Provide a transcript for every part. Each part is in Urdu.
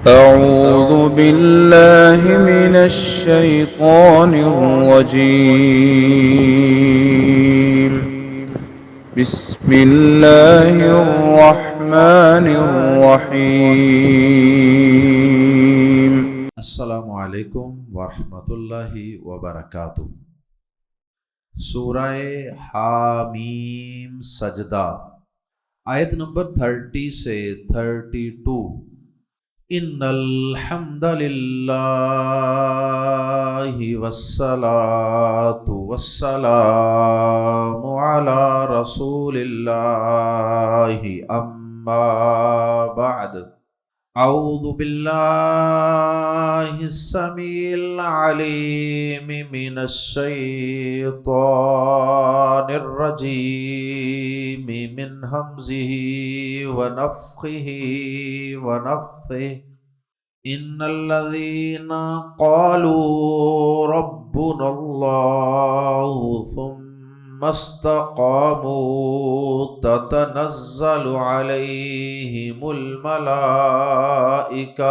أعوذ بالله من الشيطان الرجيم. بسم الله الرحمن الرحيم. السلام علیکم ورحمۃ اللہ وبرکاتہ۔ سورہ حامیم سجدہ، آیت نمبر 30 سے 32۔ ان الحمد للہ والصلاۃ والسلام علی رسول اللہ، اما بعد۔ اعوذ باللہ السمیع العلیم من الشیطان الرجیم من ہمزہ ونفخہ ونفثہ۔ ان الذین قالوا ربنا اللہ ثم استقاموا تتنزل عليهم الملائكة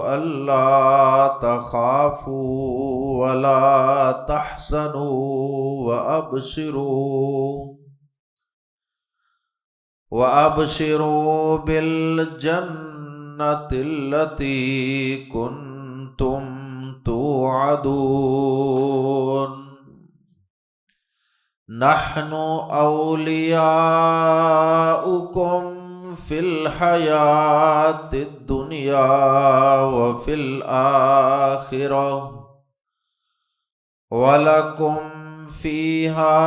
ألا تخافوا ولا تحزنوا وأبشروا بالجنة التي كنتم توعدون۔ نحن أولياؤكم في الحياة الدنيا وفي الآخرة ولكم فيها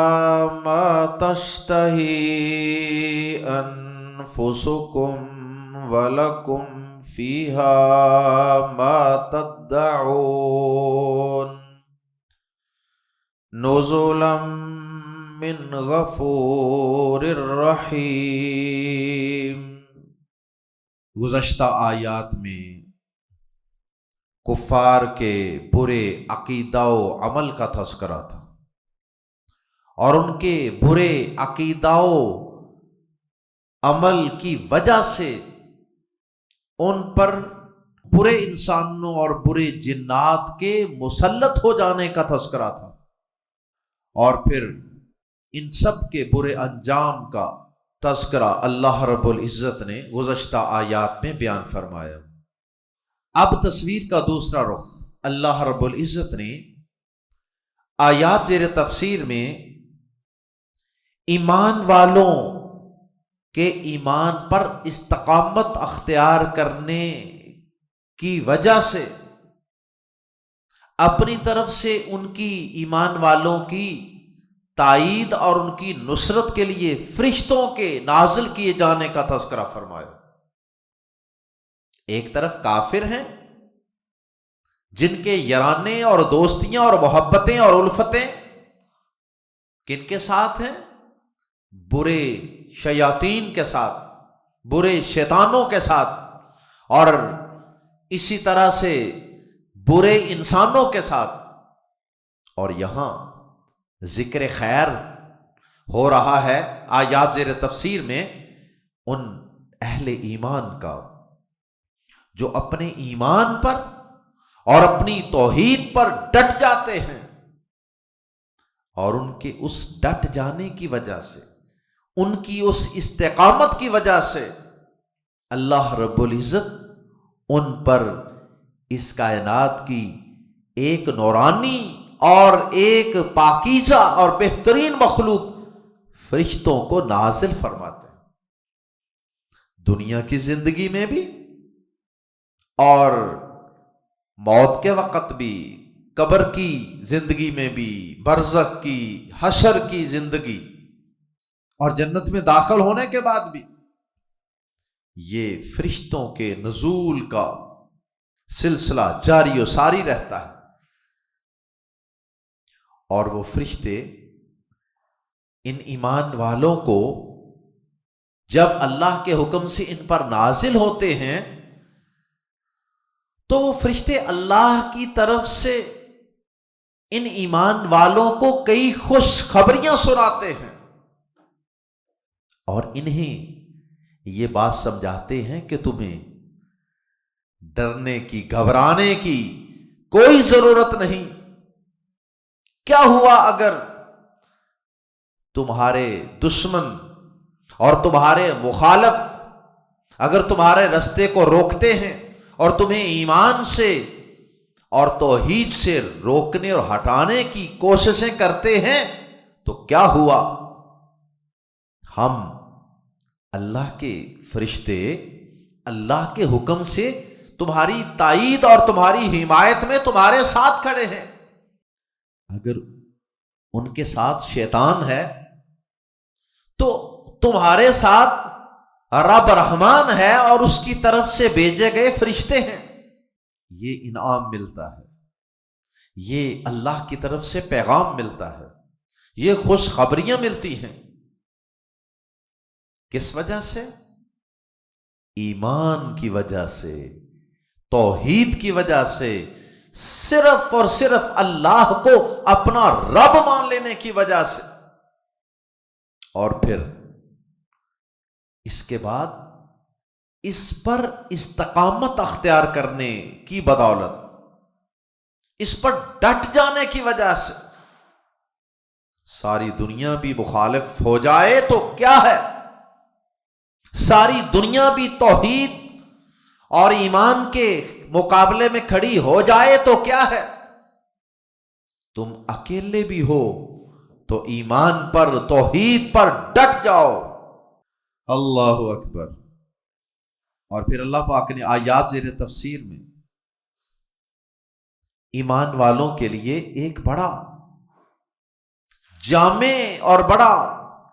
ما تشتهي أنفسكم ولكم فيها ما تدعون نزلا من غفور الرحیم۔ گزشتہ آیات میں کفار کے برے عقیدہ و عمل کا تذکرہ تھا، اور ان کے برے عقیدہ و عمل کی وجہ سے ان پر برے انسانوں اور برے جنات کے مسلط ہو جانے کا تذکرہ تھا، اور پھر ان سب کے برے انجام کا تذکرہ اللہ رب العزت نے گزشتہ آیات میں بیان فرمایا۔ اب تصویر کا دوسرا رخ، اللہ رب العزت نے آیات زیر تفسیر میں ایمان والوں کے ایمان پر استقامت اختیار کرنے کی وجہ سے اپنی طرف سے ان کی ایمان والوں کی تائید اور ان کی نصرت کے لیے فرشتوں کے نازل کیے جانے کا تذکرہ فرمایا۔ ایک طرف کافر ہیں جن کے یارانے اور دوستیاں اور محبتیں اور الفتیں کن کے ساتھ ہیں؟ برے شیاطین کے ساتھ، برے شیطانوں کے ساتھ، اور اسی طرح سے برے انسانوں کے ساتھ۔ اور یہاں ذکر خیر ہو رہا ہے آیات زیر تفسیر میں ان اہل ایمان کا جو اپنے ایمان پر اور اپنی توحید پر ڈٹ جاتے ہیں، اور ان کے اس ڈٹ جانے کی وجہ سے، ان کی اس استقامت کی وجہ سے اللہ رب العزت ان پر اس کائنات کی ایک نورانی اور ایک پاکیزہ اور بہترین مخلوق فرشتوں کو نازل فرماتے ہیں، دنیا کی زندگی میں بھی اور موت کے وقت بھی، قبر کی زندگی میں بھی، برزخ کی، حشر کی زندگی اور جنت میں داخل ہونے کے بعد بھی یہ فرشتوں کے نزول کا سلسلہ جاری و ساری رہتا ہے۔ اور وہ فرشتے ان ایمان والوں کو جب اللہ کے حکم سے ان پر نازل ہوتے ہیں تو وہ فرشتے اللہ کی طرف سے ان ایمان والوں کو کئی خوشخبریاں سناتے ہیں اور انہیں یہ بات سمجھاتے ہیں کہ تمہیں ڈرنے کی، گھبرانے کی کوئی ضرورت نہیں۔ کیا ہوا اگر تمہارے دشمن اور تمہارے مخالف اگر تمہارے رستے کو روکتے ہیں اور تمہیں ایمان سے اور توحید سے روکنے اور ہٹانے کی کوششیں کرتے ہیں تو کیا ہوا؟ ہم اللہ کے فرشتے اللہ کے حکم سے تمہاری تائید اور تمہاری حمایت میں تمہارے ساتھ کھڑے ہیں۔ اگر ان کے ساتھ شیطان ہے تو تمہارے ساتھ رب رحمان ہے اور اس کی طرف سے بھیجے گئے فرشتے ہیں۔ یہ انعام ملتا ہے، یہ اللہ کی طرف سے پیغام ملتا ہے، یہ خوشخبریاں ملتی ہیں۔ کس وجہ سے؟ ایمان کی وجہ سے، توحید کی وجہ سے، صرف اور صرف اللہ کو اپنا رب مان لینے کی وجہ سے، اور پھر اس کے بعد اس پر استقامت اختیار کرنے کی بدولت، اس پر ڈٹ جانے کی وجہ سے ساری دنیا بھی مخالف ہو جائے تو کیا ہے، ساری دنیا بھی توحید اور ایمان کے مقابلے میں کھڑی ہو جائے تو کیا ہے، تم اکیلے بھی ہو تو ایمان پر، توحید پر ڈٹ جاؤ۔ اللہ اکبر۔ اور پھر اللہ پاک نے آیات زیر تفسیر میں ایمان والوں کے لیے ایک بڑا جامع اور بڑا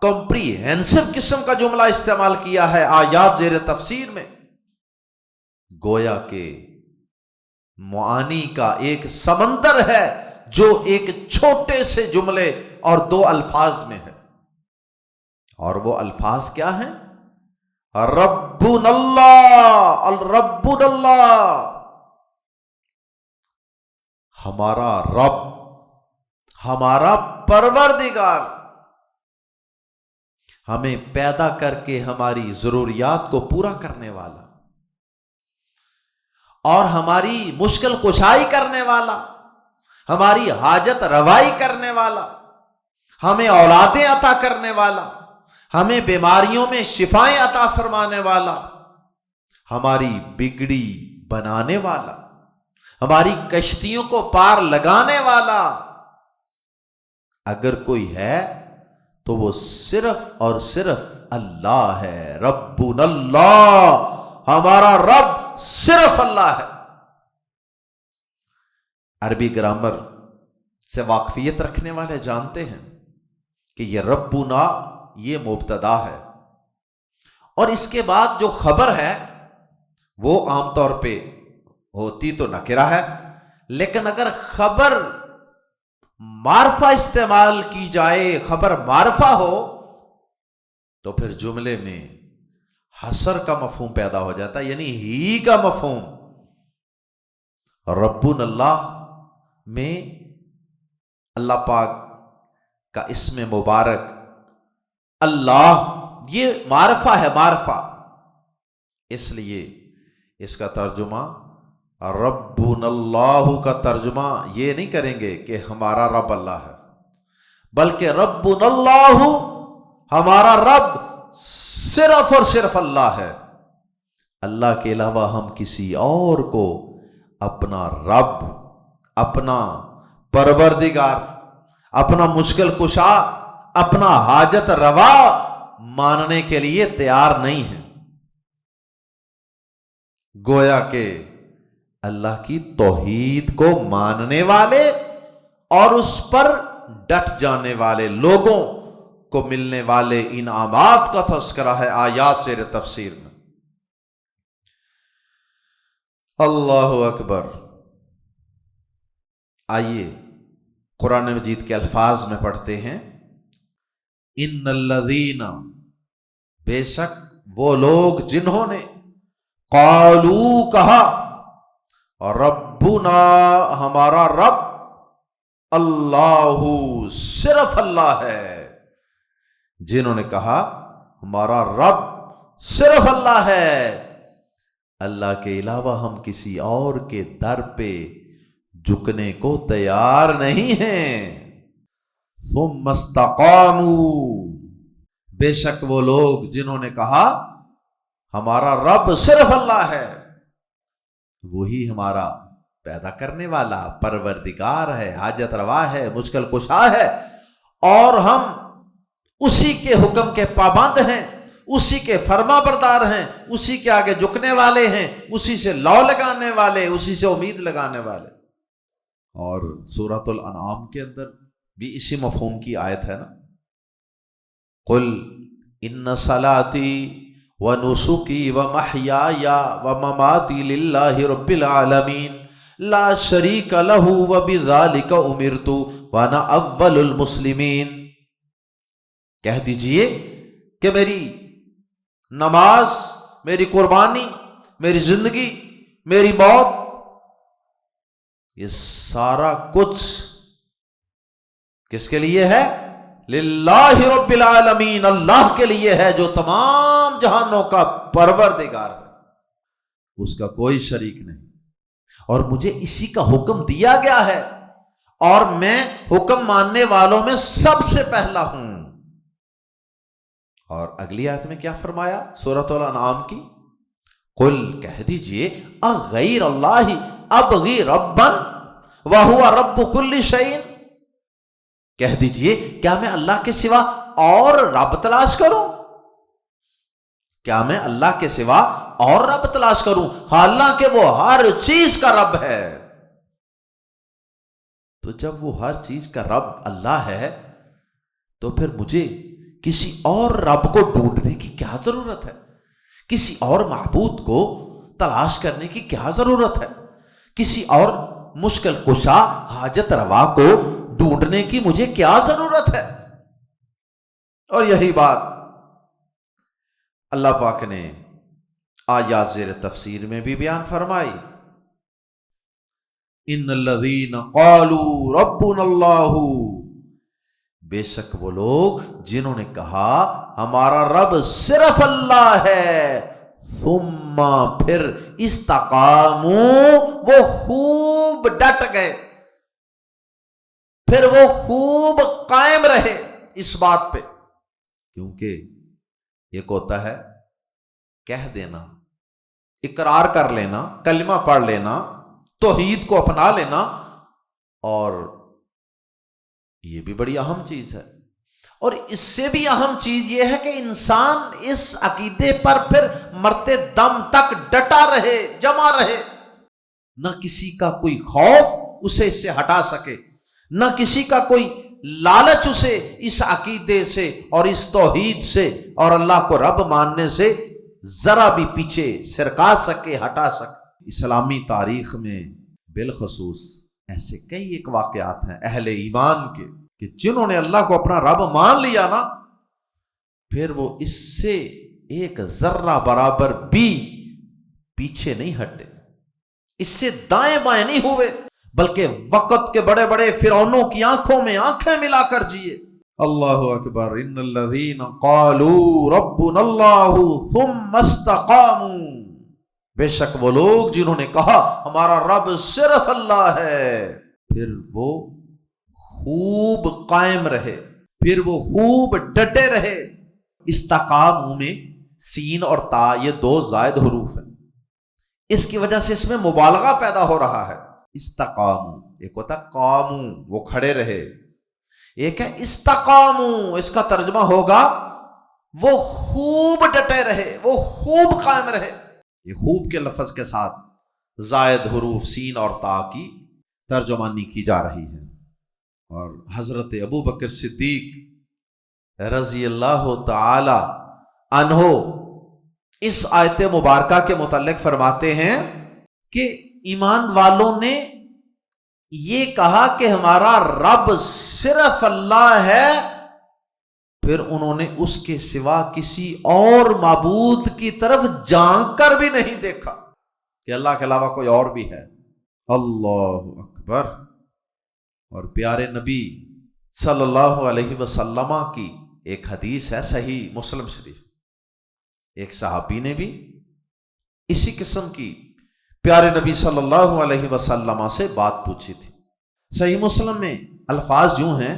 کمپریہنسو قسم کا جملہ استعمال کیا ہے آیات زیر تفسیر میں، گویا کہ معانی کا ایک سمندر ہے جو ایک چھوٹے سے جملے اور دو الفاظ میں ہے، اور وہ الفاظ کیا ہیں؟ ربنا اللہ، الربنا اللہ، ہمارا رب، ہمارا پروردگار، ہمیں پیدا کر کے ہماری ضروریات کو پورا کرنے والا اور ہماری مشکل کشائی کرنے والا، ہماری حاجت روائی کرنے والا، ہمیں اولادیں عطا کرنے والا، ہمیں بیماریوں میں شفائیں عطا فرمانے والا، ہماری بگڑی بنانے والا، ہماری کشتیوں کو پار لگانے والا اگر کوئی ہے تو وہ صرف اور صرف اللہ ہے۔ ربنا اللہ، ہمارا رب صرف اللہ ہے۔ عربی گرامر سے واقفیت رکھنے والے جانتے ہیں کہ یہ ربنا یہ مبتدا ہے اور اس کے بعد جو خبر ہے وہ عام طور پہ ہوتی تو نکرہ ہے، لیکن اگر خبر معرفہ استعمال کی جائے، خبر معرفہ ہو تو پھر جملے میں حصر کا مفہوم پیدا ہو جاتا ہے، یعنی ہی کا مفہوم۔ ربنا اللہ میں اللہ پاک کا اسم مبارک اللہ یہ معرفہ ہے، معرفہ، اس لیے اس کا ترجمہ ربنا اللہ کا ترجمہ یہ نہیں کریں گے کہ ہمارا رب اللہ ہے، بلکہ ربنا اللہ، ہمارا رب صرف اور صرف اللہ ہے۔ اللہ کے علاوہ ہم کسی اور کو اپنا رب، اپنا پروردگار، اپنا مشکل کشا، اپنا حاجت روا ماننے کے لیے تیار نہیں ہیں۔ گویا کہ اللہ کی توحید کو ماننے والے اور اس پر ڈٹ جانے والے لوگوں کو ملنے والے انعامات کا تذکرہ ہے آیات زیر تفسیر میں۔ اللہ اکبر۔ آئیے قرآن مجید کے الفاظ میں پڑھتے ہیں، ان الذین، بے شک وہ لوگ جنہوں نے قالو کہا، ربنا ہمارا رب، اللہ، صرف اللہ ہے. جنہوں نے کہا ہمارا رب صرف اللہ ہے، اللہ کے علاوہ ہم کسی اور کے در پہ جھکنے کو تیار نہیں ہیں. ثم استقاموا، بے شک وہ لوگ جنہوں نے کہا ہمارا رب صرف اللہ ہے، وہی ہمارا پیدا کرنے والا پروردگار ہے، حاجت روا ہے، مشکل کشا ہے، اور ہم اسی کے حکم کے پابند ہیں، اسی کے فرما بردار ہیں، اسی کے آگے جھکنے والے ہیں، اسی سے لو لگانے والے، اسی سے امید لگانے والے. اور سورۃ الانعام کے اندر بھی اسی مفہوم کی آیت ہے نا، قل ان صلاتی ونسکی ومحیای ومماتی للہ رب العالمین لا شریک لہ وبذالک امرت وانا اول المسلمین. کہہ دیجئے کہ میری نماز، میری قربانی، میری زندگی، میری موت، یہ سارا کچھ کس کے لیے ہے؟ للہ رب العالمین، اللہ کے لیے ہے جو تمام جہانوں کا پروردگار ہے، اس کا کوئی شریک نہیں، اور مجھے اسی کا حکم دیا گیا ہے، اور میں حکم ماننے والوں میں سب سے پہلا ہوں. اور اگلی آیت میں کیا فرمایا سورۃ الانعام کی؟ قل، کہہ دیجئے، اغیر اللہ ابغی ربا وہو رب کل شیء، کہہ دیجئے کیا میں اللہ کے سوا اور رب تلاش کروں؟ کیا میں اللہ کے سوا اور رب تلاش کروں حالانکہ وہ ہر چیز کا رب ہے؟ تو جب وہ ہر چیز کا رب اللہ ہے تو پھر مجھے کسی اور رب کو ڈھونڈنے کی کیا ضرورت ہے؟ کسی اور معبود کو تلاش کرنے کی کیا ضرورت ہے؟ کسی اور مشکل کشا حاجت روا کو ڈھونڈنے کی مجھے کیا ضرورت ہے؟ اور یہی بات اللہ پاک نے آیات زیر تفسیر میں بھی بیان فرمائی. ان الذین قالوا ربنا اللہ، بے شک وہ لوگ جنہوں نے کہا ہمارا رب صرف اللہ ہے، ثم پھر استقاموا، وہ خوب ڈٹ گئے، پھر وہ خوب قائم رہے اس بات پہ. کیونکہ ایک ہوتا ہے کہہ دینا، اقرار کر لینا، کلمہ پڑھ لینا، توحید کو اپنا لینا، اور یہ بھی بڑی اہم چیز ہے. اور اس سے بھی اہم چیز یہ ہے کہ انسان اس عقیدے پر پھر مرتے دم تک ڈٹا رہے، جمع رہے، نہ کسی کا کوئی خوف اسے اس سے ہٹا سکے، نہ کسی کا کوئی لالچ اسے اس عقیدے سے اور اس توحید سے اور اللہ کو رب ماننے سے ذرا بھی پیچھے سرکا سکے، ہٹا سکے. اسلامی تاریخ میں بالخصوص ایسے کئی ایک واقعات ہیں اہل ایمان کے کہ جنہوں نے اللہ کو اپنا رب مان لیا نا، پھر وہ اس سے ایک ذرہ برابر بھی پیچھے نہیں ہٹے، اس سے دائیں بائیں نہیں ہوئے، بلکہ وقت کے بڑے بڑے فرعونوں کی آنکھوں میں آنکھیں ملا کر جیے. اللہ اکبر. ان الذین قالوا ربنا اللہ ثم استقاموا، بے شک وہ لوگ جنہوں نے کہا ہمارا رب صرف اللہ ہے، پھر وہ خوب قائم رہے، پھر وہ خوب ڈٹے رہے. استقاموا میں سین اور تا یہ دو زائد حروف ہیں، اس کی وجہ سے اس میں مبالغہ پیدا ہو رہا ہے. استقاموا، ایک ہوتا قاموا وہ کھڑے رہے، ایک ہے استقاموا، اس کا ترجمہ ہوگا وہ خوب ڈٹے رہے، وہ خوب قائم رہے. یہ خوب کے لفظ کے ساتھ زائد حروف سین اور تا کی ترجمانی کی جا رہی ہے. اور حضرت ابو بکر صدیق رضی اللہ تعالی عنہ اس آیت مبارکہ کے متعلق فرماتے ہیں کہ ایمان والوں نے یہ کہا کہ ہمارا رب صرف اللہ ہے، پھر انہوں نے اس کے سوا کسی اور معبود کی طرف جھانک کر بھی نہیں دیکھا کہ اللہ کے علاوہ کوئی اور بھی ہے. اللہ اکبر. اور پیارے نبی صلی اللہ علیہ وسلم کی ایک حدیث ہے صحیح مسلم شریف، ایک صحابی نے بھی اسی قسم کی پیارے نبی صلی اللہ علیہ وسلم سے بات پوچھی تھی۔ صحیح مسلم میں الفاظ یوں ہیں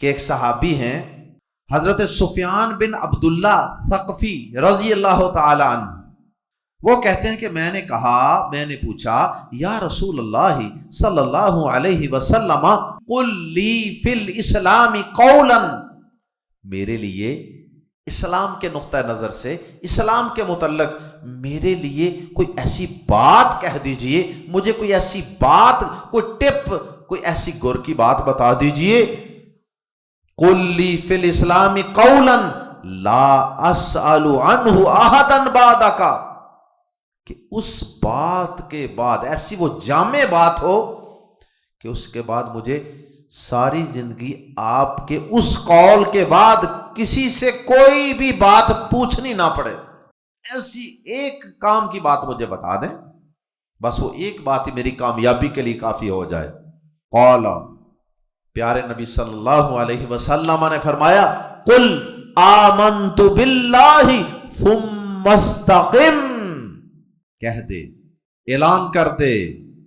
کہ ایک صحابی ہیں حضرت سفیان بن عبداللہ ثقفی رضی اللہ تعالی عنہ، وہ کہتے ہیں کہ میں نے پوچھا یا رسول اللہ صلی اللہ علیہ وسلم قل لی فی الاسلام قولا، میرے لیے اسلام کے نقطہ نظر سے اسلام کے متعلق میرے لیے کوئی ایسی بات کہہ دیجئے، مجھے کوئی ایسی بات، کوئی ٹپ، کوئی ایسی گر کی بات بتا دیجئے، قل لی فی الاسلام قولا لا اسأل عنہ احدا بعدک، کہ اس بات کے بعد ایسی وہ جامع بات ہو کہ اس کے بعد مجھے ساری زندگی آپ کے اس قول کے بعد کسی سے کوئی بھی بات پوچھنی نہ پڑے، ایسی ایک کام کی بات مجھے بتا دیں، بس وہ ایک بات ہی میری کامیابی کے لیے کافی ہو جائے۔ قال، پیارے نبی صلی اللہ علیہ وسلم نے فرمایا قل آمنت باللہ ثم استقم، کہہ دے، اعلان کر دے،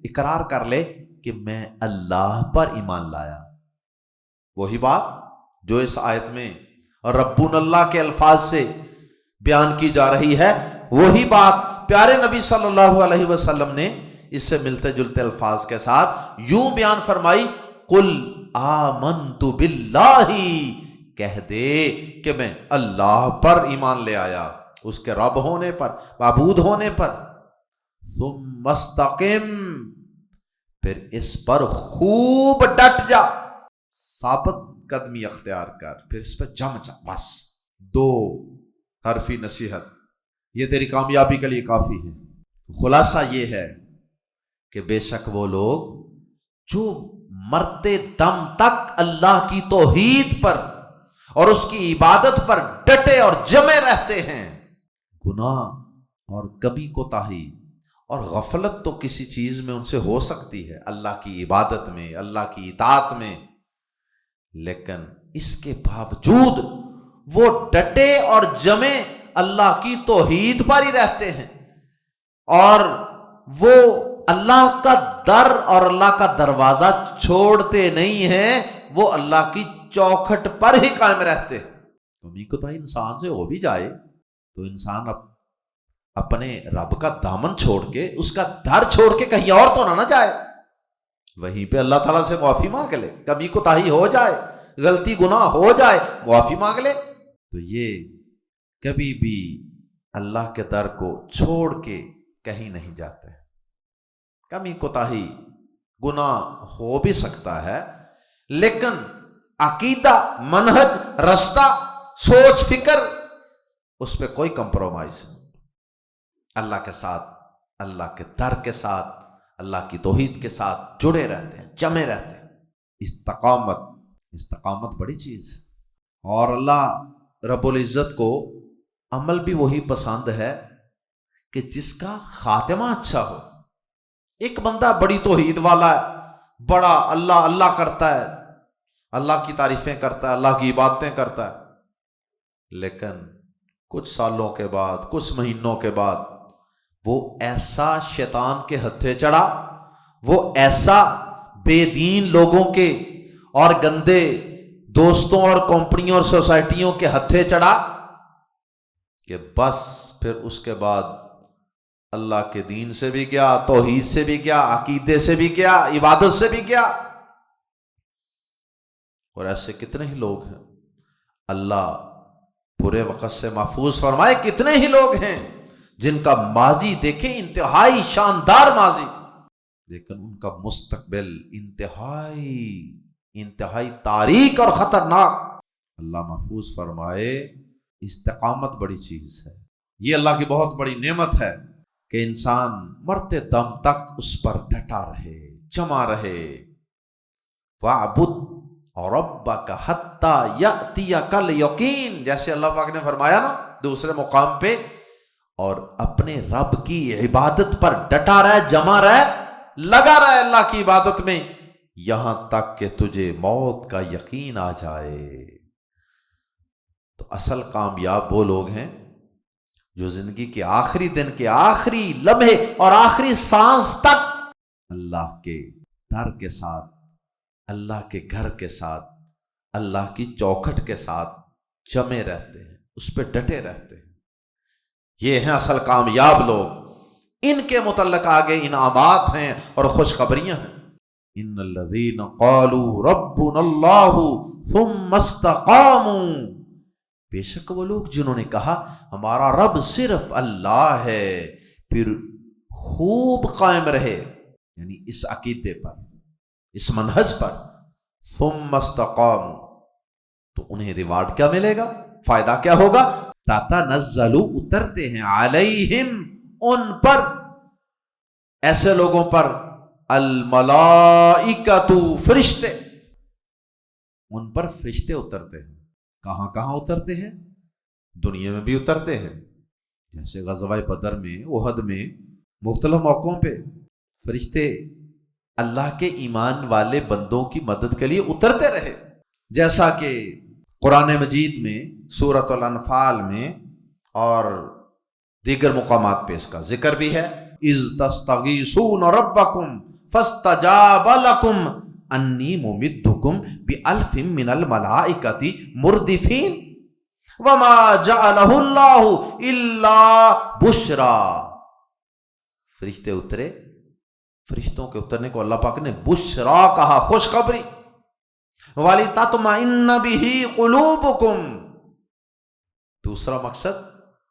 اقرار کر لے کہ میں اللہ پر ایمان لایا۔ وہی بات جو اس آیت میں ربون اللہ کے الفاظ سے بیان کی جا رہی ہے، وہی بات پیارے نبی صلی اللہ علیہ وسلم نے اس سے ملتے جلتے الفاظ کے ساتھ یوں بیان فرمائی قل آمنت باللہ، کہہ دے کہ میں اللہ پر ایمان لے آیا، اس کے رب ہونے پر، معبود ہونے پر۔ ثم استقم، پھر اس پر خوب ڈٹ جا، ثابت قدمی اختیار کر، پھر اس پر جم جا، بس دو حرفی نصیحت، یہ تیری کامیابی کے لیے کافی ہے۔ خلاصہ یہ ہے کہ بے شک وہ لوگ جو مرتے دم تک اللہ کی توحید پر اور اس کی عبادت پر ڈٹے اور جمے رہتے ہیں، گناہ اور کبھی کوتاہی اور غفلت تو کسی چیز میں ان سے ہو سکتی ہے، اللہ کی عبادت میں، اللہ کی اطاعت میں، لیکن اس کے باوجود وہ ڈٹے اور جمے اللہ کی توحید پر ہی رہتے ہیں، اور وہ اللہ کا در اور اللہ کا دروازہ چھوڑتے نہیں ہیں، وہ اللہ کی چوکھٹ پر ہی قائم رہتے ہیں۔ کبھی کوتاہی انسان سے ہو بھی جائے تو انسان اپنے رب کا دامن چھوڑ کے، اس کا در چھوڑ کے کہیں اور تو نہ جائے، وہیں پہ اللہ تعالیٰ سے معافی مانگ لے۔ کبھی کوتاہی ہو جائے، غلطی گناہ ہو جائے، معافی مانگ لے، تو یہ کبھی بھی اللہ کے در کو چھوڑ کے کہیں نہیں جاتے۔ کمی کوتاہی گناہ ہو بھی سکتا ہے، لیکن عقیدہ، منہج، رستہ، سوچ، فکر، اس پہ کوئی کمپرومائز نہیں، اللہ کے ساتھ، اللہ کے در کے ساتھ، اللہ کی توحید کے ساتھ جڑے رہتے ہیں، جمے رہتے ہیں۔ استقامت بڑی چیز ہے، اور اللہ رب العزت کو عمل بھی وہی پسند ہے کہ جس کا خاتمہ اچھا ہو۔ ایک بندہ بڑی توحید والا ہے، بڑا اللہ اللہ کرتا ہے، اللہ کی تعریفیں کرتا ہے، اللہ کی عبادتیں کرتا ہے، لیکن کچھ سالوں کے بعد، کچھ مہینوں کے بعد وہ ایسا شیطان کے ہتھے چڑھا، وہ ایسا بے دین لوگوں کے اور گندے دوستوں اور کمپنیوں اور سوسائٹیوں کے ہتھے چڑھا کہ بس پھر اس کے بعد اللہ کے دین سے بھی گیا، توحید سے بھی گیا، عقیدے سے بھی گیا، عبادت سے بھی گیا۔ اور ایسے کتنے ہی لوگ ہیں، اللہ برے وقت سے محفوظ فرمائے، کتنے ہی لوگ ہیں جن کا ماضی دیکھیں انتہائی شاندار ماضی، لیکن ان کا مستقبل انتہائی تاریک اور خطرناک۔ اللہ محفوظ فرمائے۔ استقامت بڑی چیز ہے، یہ اللہ کی بہت بڑی نعمت ہے کہ انسان مرتے دم تک اس پر ڈٹا رہے، جمع رہے۔ وَاعْبُدْ رَبَّكَ حَتَّى يَأْتِيَكَ الْيَقِينُ، جیسے اللہ پاک نے فرمایا نا دوسرے مقام پہ، اور اپنے رب کی عبادت پر ڈٹا رہے، جمع رہے، لگا رہے اللہ کی عبادت میں، یہاں تک کہ تجھے موت کا یقین آ جائے۔ تو اصل کامیاب وہ لوگ ہیں جو زندگی کے آخری دن کے آخری لمحے اور آخری سانس تک اللہ کے در کے ساتھ، اللہ کے گھر کے ساتھ، اللہ کی چوکھٹ کے ساتھ جمے رہتے ہیں، اس پہ ڈٹے رہتے ہیں۔ یہ ہیں اصل کامیاب لوگ۔ ان کے متعلق آگے انعامات ہیں اور خوشخبریاں ہیں۔ ان الذین قالوا ربنا اللہ ثم استقاموا، بے شک وہ لوگ جنہوں نے کہا ہمارا رب صرف اللہ ہے، پھر خوب قائم رہے، یعنی اس عقیدے پر، اس منہج پر، ثم استقاموا، تو انہیں ریوارڈ کیا ملے گا، فائدہ کیا ہوگا؟ تتنزل، اترتے ہیں، علیہم، ان پر، ایسے لوگوں پر، الملائکۃ، فرشتے، ان پر فرشتے اترتے ہیں۔ کہاں کہاں اترتے ہیں؟ دنیا میں بھی اترتے ہیں، جیسے غزوہ بدر میں، احد میں، مختلف موقعوں پہ فرشتے اللہ کے ایمان والے بندوں کی مدد کے لیے اترتے رہے، جیسا کہ قرآن مجید میں سورۃ الانفال میں اور دیگر مقامات پہ اس کا ذکر بھی ہے۔ اذ تستغیثون ربکم فاستجاب لکم انی ممدکم بألف من الملائکۃ مردفین وما جعلہ اللہ الا بشرا۔ فرشتے اترے، فرشتوں کے اترنے کو اللہ پاک نے بشرا کہا، خوشخبری۔ وَلِتَطْمَئِنَّ بِهِ قُلُوبُكُمْ، دوسرا مقصد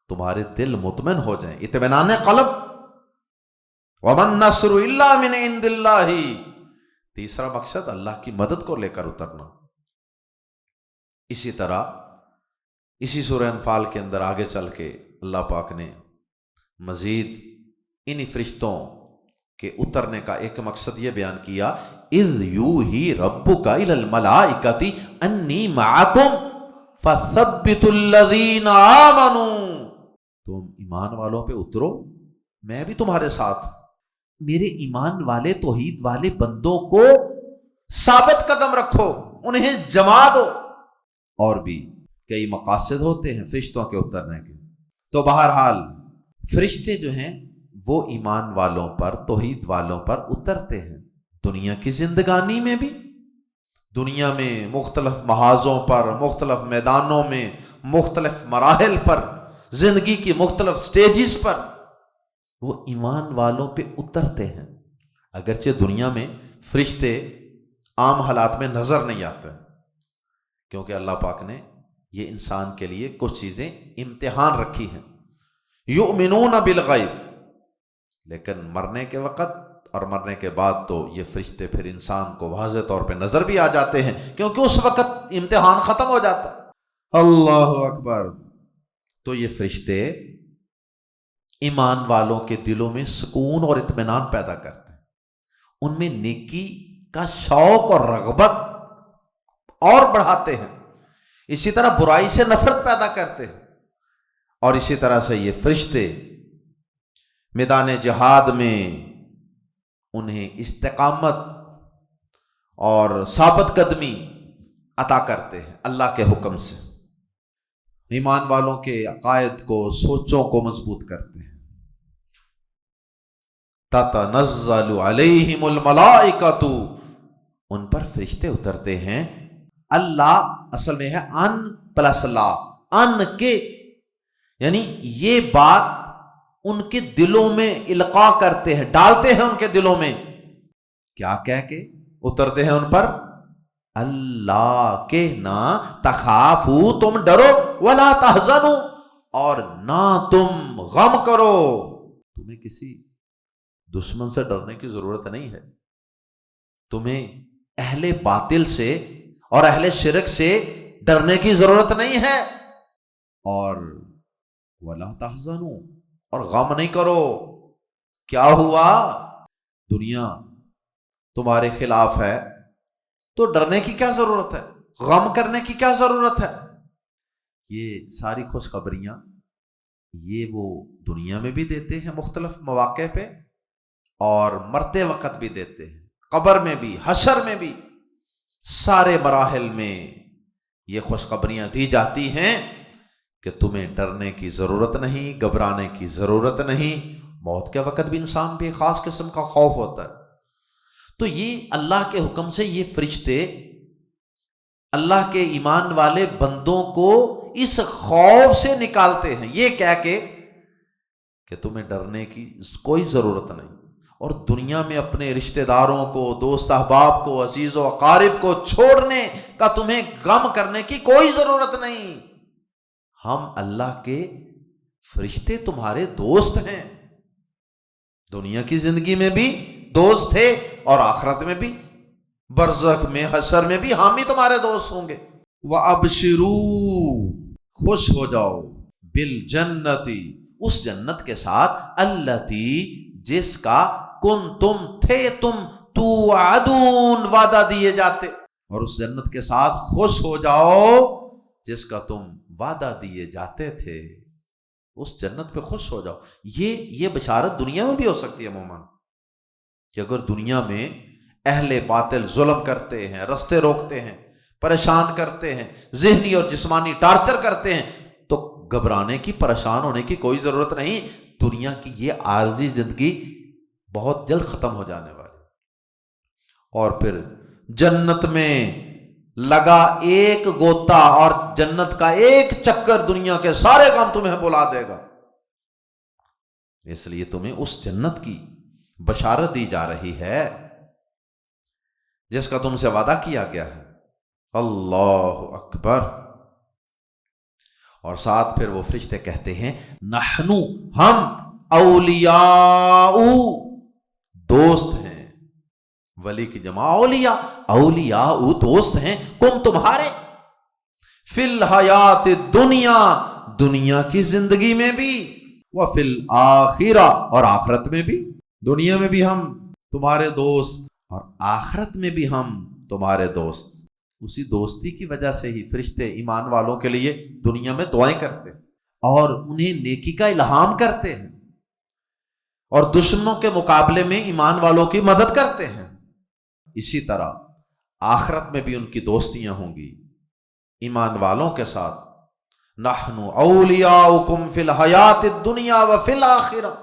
تمہارے دل مطمئن ہو جائیں، اطمینان قلب۔ وَمَن نَّصْرُ إِلَّا مِنْ عِندِ اللَّهِ، تیسرا مقصد اللہ کی مدد کو لے کر اترنا۔ اسی طرح اسی سورہ انفال کے اندر آگے چل کے اللہ پاک نے مزید انہی فرشتوں کے اترنے کا ایک مقصد یہ بیان کیا، اِذْ یوحی ربک الی الملائکۃ انی معکم فثبتوا الذین آمنوا، تم ایمان والوں پہ اترو، میں بھی تمہارے ساتھ، میرے ایمان والے توحید والے بندوں کو ثابت قدم رکھو، انہیں جما دو۔ اور بھی کئی مقاصد ہوتے ہیں فرشتوں کے اترنے کے۔ تو بہرحال فرشتے جو ہیں وہ ایمان والوں پر، توحید والوں پر اترتے ہیں، دنیا کی زندگانی میں بھی، دنیا میں مختلف محاذوں پر، مختلف میدانوں میں، مختلف مراحل پر، زندگی کی مختلف سٹیجز پر وہ ایمان والوں پہ اترتے ہیں۔ اگرچہ دنیا میں فرشتے عام حالات میں نظر نہیں آتے، کیونکہ اللہ پاک نے یہ انسان کے لیے کچھ چیزیں امتحان رکھی ہیں۔ یؤمنون بالغیب، لیکن مرنے کے وقت اور مرنے کے بعد تو یہ فرشتے پھر انسان کو واضح طور پہ نظر بھی آ جاتے ہیں، کیونکہ اس وقت امتحان ختم ہو جاتا ہے۔ اللہ اکبر۔ تو یہ فرشتے ایمان والوں کے دلوں میں سکون اور اطمینان پیدا کرتے ہیں، ان میں نیکی کا شوق اور رغبت اور بڑھاتے ہیں، اسی طرح برائی سے نفرت پیدا کرتے ہیں۔ اور اسی طرح سے یہ فرشتے میدان جہاد میں انہیں استقامت اور ثابت قدمی عطا کرتے ہیں اللہ کے حکم سے، ایمان والوں کے عقائد کو، سوچوں کو مضبوط کرتے ہیں۔ تتنزل علیہم الملائکۃ، ان پر فرشتے اترتے ہیں۔ اللہ اصل میں ہے ان پلس لا، ان کے، یعنی یہ بات ان کے دلوں میں القاء کرتے ہیں، ڈالتے ہیں ان کے دلوں میں، کیا کہہ کے اترتے ہیں ان پر؟ اللہ کے نہ تخافو، تم ڈرو، ولا تحزنو، اور نہ تم غم کرو، تمہیں کسی دشمن سے ڈرنے کی ضرورت نہیں ہے، تمہیں اہل باطل سے اور اہل شرک سے ڈرنے کی ضرورت نہیں ہے، اور ولا تحزنو، اور غم نہیں کرو۔ کیا ہوا؟ دنیا تمہارے خلاف ہے تو ڈرنے کی کیا ضرورت ہے، غم کرنے کی کیا ضرورت ہے؟ یہ ساری خوشخبریاں یہ وہ دنیا میں بھی دیتے ہیں مختلف مواقع پہ، اور مرتے وقت بھی دیتے ہیں، قبر میں بھی، حشر میں بھی، سارے مراحل میں یہ خوشخبریاں دی جاتی ہیں کہ تمہیں ڈرنے کی ضرورت نہیں، گھبرانے کی ضرورت نہیں۔ موت کے وقت بھی انسان بھی خاص قسم کا خوف ہوتا ہے۔ تو یہ اللہ کے حکم سے یہ فرشتے اللہ کے ایمان والے بندوں کو اس خوف سے نکالتے ہیں، یہ کہہ کے کہ تمہیں ڈرنے کی کوئی ضرورت نہیں، اور دنیا میں اپنے رشتہ داروں کو، دوست احباب کو، عزیز و اقارب کو چھوڑنے کا تمہیں غم کرنے کی کوئی ضرورت نہیں۔ ہم اللہ کے فرشتے تمہارے دوست ہیں، دنیا کی زندگی میں بھی دوست تھے اور آخرت میں بھی، برزخ میں، حشر میں بھی ہم ہی تمہارے دوست ہوں گے۔ وَأَبْشِرُوا، خوش ہو جاؤ، بِالْجَنَّةِ، اس جنت کے ساتھ، الَّتِي، جس کا کنتم تھے تم، توعدون، وعدہ دیے جاتے، اور اس جنت کے ساتھ خوش ہو جاؤ جس کا تم وعدہ دیے جاتے تھے، اس جنت پہ خوش ہو جاؤ۔ یہ بشارت دنیا میں بھی ہو سکتی ہے مومن، کہ اگر دنیا میں اہل باطل ظلم کرتے ہیں، رستے روکتے ہیں، پریشان کرتے ہیں، ذہنی اور جسمانی ٹارچر کرتے ہیں، تو گھبرانے کی، پریشان ہونے کی کوئی ضرورت نہیں۔ دنیا کی یہ عارضی زندگی بہت جلد ختم ہو جانے والی، اور پھر جنت میں لگا ایک گوتا اور جنت کا ایک چکر دنیا کے سارے کام تمہیں بلا دے گا۔ اس لیے تمہیں اس جنت کی بشارت دی جا رہی ہے جس کا تم سے وعدہ کیا گیا ہے۔ اللہ اکبر۔ اور ساتھ پھر وہ فرشتے کہتے ہیں، نحنو، ہم، اولیاء، دوست ہیں، ولی کی جمع اولیاء، اولیاء دوست ہیں، کم تمہارے، فی الحیات الدنیا، دنیا کی زندگی میں بھی، وفی الآخرہ، اور آخرت میں بھی۔ دنیا میں بھی ہم تمہارے دوست اور آخرت میں بھی ہم تمہارے دوست۔ اسی دوستی کی وجہ سے ہی فرشتے ایمان والوں کے لیے دنیا میں دعائیں کرتے ہیں اور انہیں نیکی کا الہام کرتے ہیں، اور دشمنوں کے مقابلے میں ایمان والوں کی مدد کرتے ہیں۔ اسی طرح آخرت میں بھی ان کی دوستیاں ہوں گی ایمان والوں کے ساتھ۔ نحن اولیاؤکم فی الحیات الدنیا وفی الآخرہ،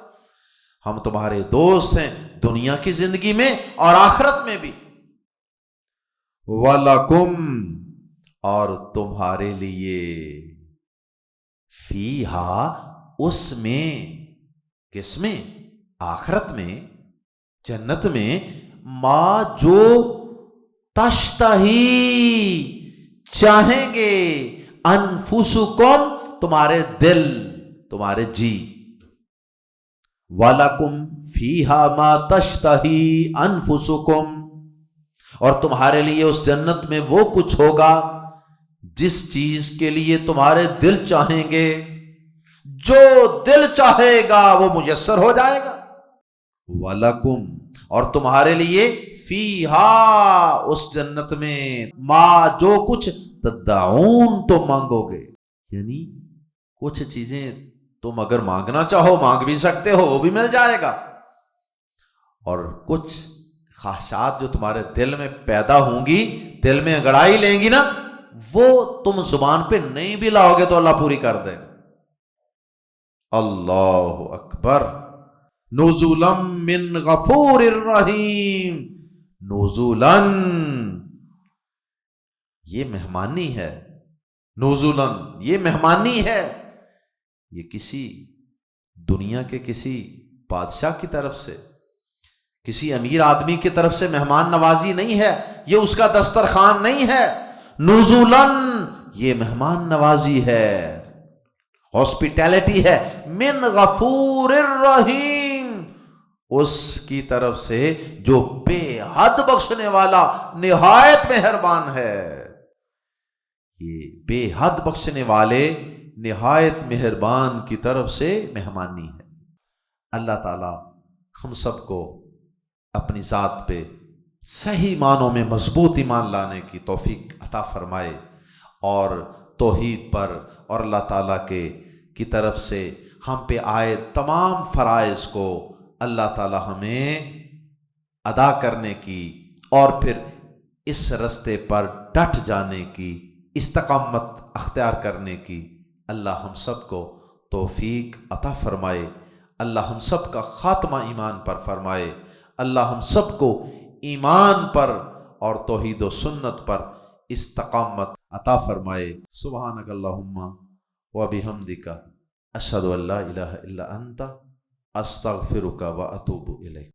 ہم تمہارے دوست ہیں دنیا کی زندگی میں اور آخرت میں بھی۔ وَلَكُمْ، اور تمہارے لیے، فیہا، اس میں، کس میں؟ آخرت میں، جنت میں، ما، جو، تشتہی، چاہیں گے، انفسکم، تمہارے دل، تمہارے جی۔ وَلَكُمْ فِيهَا مَا تَشْتَهِي أَنفُسُكُمْ، اور تمہارے لیے اس جنت میں وہ کچھ ہوگا جس چیز کے لیے تمہارے دل چاہیں گے، جو دل چاہے گا وہ میسر ہو جائے گا۔ وَلَكُمْ، اور تمہارے لیے، فِيهَا، اس جنت میں، ما، جو کچھ، تدعون، تم مانگو گے، یعنی کچھ چیزیں تم اگر مانگنا چاہو مانگ بھی سکتے ہو، وہ بھی مل جائے گا، اور کچھ خواہشات جو تمہارے دل میں پیدا ہوں گی، دل میں انگڑائی لیں گی نا، وہ تم زبان پہ نہیں بھی لاؤ گے تو اللہ پوری کر دے۔ اللہ اکبر۔ نزلا من غفور الرحیم، نزلا، یہ مہمانی ہے، نزلا، یہ مہمانی ہے، یہ کسی دنیا کے کسی بادشاہ کی طرف سے، کسی امیر آدمی کی طرف سے مہمان نوازی نہیں ہے، یہ اس کا دسترخوان نہیں ہے، نزولاً، یہ مہمان نوازی ہے، ہاسپٹیلٹی ہے، من غفور الرحیم، اس کی طرف سے جو بے حد بخشنے والا، نہایت مہربان ہے۔ یہ بے حد بخشنے والے، نہایت مہربان کی طرف سے مہمانی ہے۔ اللہ تعالی ہم سب کو اپنی ذات پہ صحیح معنوں میں مضبوط ایمان لانے کی توفیق عطا فرمائے، اور توحید پر اور اللہ تعالیٰ کی طرف سے ہم پہ آئے تمام فرائض کو اللہ تعالیٰ ہمیں ادا کرنے کی اور پھر اس رستے پر ڈٹ جانے کی، استقامت اختیار کرنے کی اللہ ہم سب کو توفیق عطا فرمائے۔ اللہ ہم سب کا خاتمہ ایمان پر فرمائے۔ اللہ ہم سب کو ایمان پر اور توحید و سنت پر استقامت عطا فرمائے۔ سبحانک اللہم و بحمدک اشہد ان لا الہ الا انت استغفرک و اتوب الیک۔